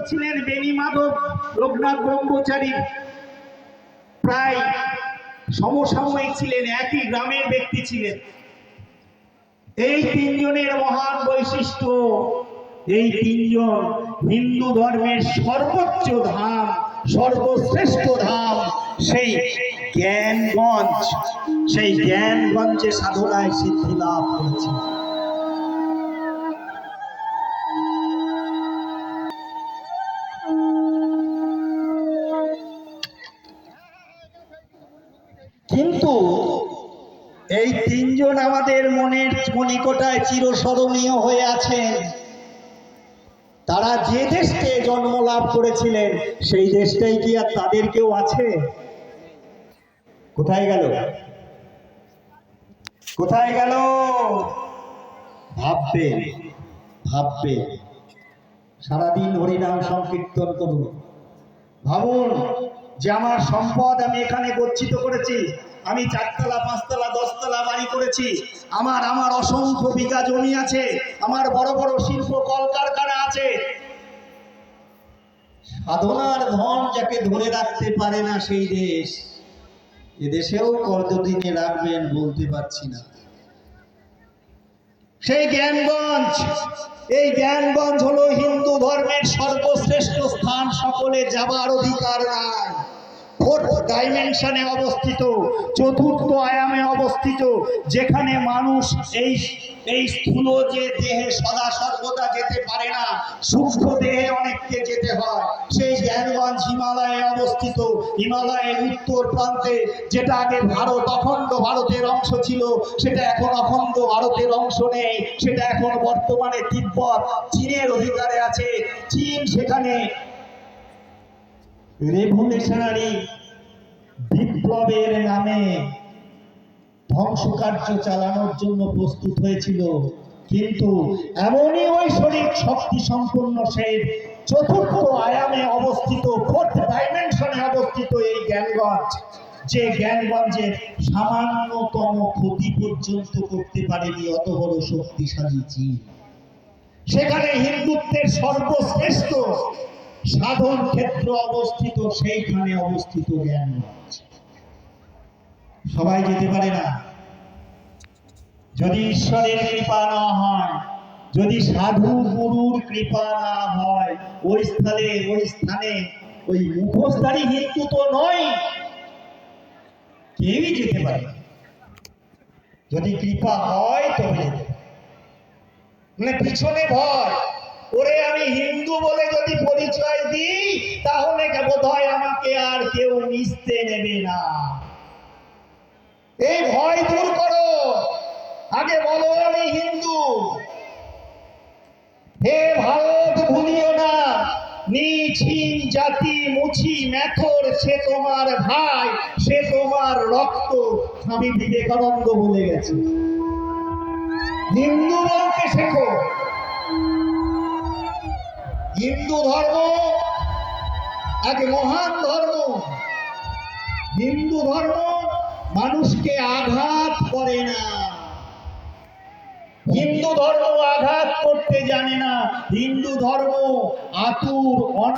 ছিলেন বেণী মাধব, লোকনাথ ব্রহ্মচারী, প্রায় সমসাময়িক ছিলেন, একই গ্রামের ব্যক্তি ছিলেন। এই তিনজনের মহান বৈশিষ্ট্য, এই তিনজন হিন্দু ধর্মের সর্বোচ্চ ধাম, সর্বশ্রেষ্ঠ ধাম সেই জ্ঞানগঞ্জ, সেই জ্ঞানগঞ্জে সাধনায় সিদ্ধি লাভ করেছে। কিন্তু এই তিনজন আমাদের মনের মণিকোটায় চিরস্মরণীয় হয়ে আছেন। তারা যে দেশে জন্ম লাভ করেছিলেন সেই দেশটাই কি আর তাদের কেউ আছে? কোথায় গেল? কোথায় গেল? ভাববে, ভাববে, সারাদিন হরিনাম সংকীর্তন করুন, ভাবুন যে আমার সম্পদ আমি এখানে গচ্ছিত করেছি, আমি 4 তলা 5 তলা 10 তলা বাড়ি করেছি, আমার অসংখ্য বিঘা জমি আছে, আমার বড় বড় শিল্প কলকারখানা আছে। সাধনার ধন যাকে ধরে রাখতে পারে না সেই দেশ, এদেশেও কতদিনে রাখবেন বলতে পারছি না। সেই জ্ঞানগঞ্জ, এই জ্ঞানগঞ্জ হলো হিন্দু ধর্মের সর্বশ্রেষ্ঠ স্থান, সকলে যাবার অধিকার নাই। 4th ডাইমেনশনে অবস্থিত, 4র্থ আয়ামে অবস্থিত, যেখানে মানুষ এই স্থূল যে দেহে সদা সর্বদা যেতে পারে না, সূক্ষ্ম দেহে অনেককে যেতে হয়। সেই জ্ঞানগঞ্জ হিমালয়ে অবস্থিত, হিমালয়ের উত্তর প্রান্তে, যেটা আগে ভারত, অখণ্ড ভারতের অংশ ছিল, সেটা এখন অখণ্ড ভারতের অংশ নেই, সেটা এখন বর্তমানে তিব্বত চীনের অধিকারে আছে। চীন সেখানে রেভলিউশনারি বিপ্লবের নামে ধ্বংসকার্য চালানোর জন্য প্রস্তুত হয়েছিল, কিন্তু এমনই ঐশ্বরিক শক্তি সম্পন্ন সেই 4র্থ আয়ামে অবস্থিত, 4th ডাইমেনশনে অবস্থিত এই জ্ঞানগঞ্জ, যে জ্ঞানগঞ্জের সামান্যতম ক্ষতি পর্যন্ত করতে পারেনি অত বড় শক্তিশালী চীন। সেখানে হিন্দুত্বের সর্বশ্রেষ্ঠ সাধন ক্ষেত্র অবস্থিত, সেইখানে অবস্থিত জ্ঞানগঞ্জ। সবাই যেতে পারে না, যদি ঈশ্বরের কৃপা না হয়, যদি সাধু গুরুর কৃপা না হয়, ওই স্থানে ওই মুখোশধারী হিন্দু তো নয়, কেউই যেতে পারে না। যদি কৃপা হয় তবে যেতে পারে, মানে পিছনে ভয়, ওরে আমি হিন্দু বলে যদি পরিচয় দিই তাহলে বোধহয় আমাকে আর কেউ মিশতে নেবে না। এই ভয় দূর করো, আগে বলো আমি হিন্দু। হে ভারত ভুলিও না, নীচ হীন জাতি মুছি মেথর, সে তোমার ভাই, সে তোমার রক্ত, স্বামী বিবেকানন্দ বলে গেছে। হিন্দু বলতে শেখো। হিন্দু ধর্ম এক মহান ধর্ম। হিন্দু ধর্ম মানুষকে আঘাত করে না, হিন্দু ধর্ম আঘাত করতে জানে না। হিন্দু ধর্ম আতুর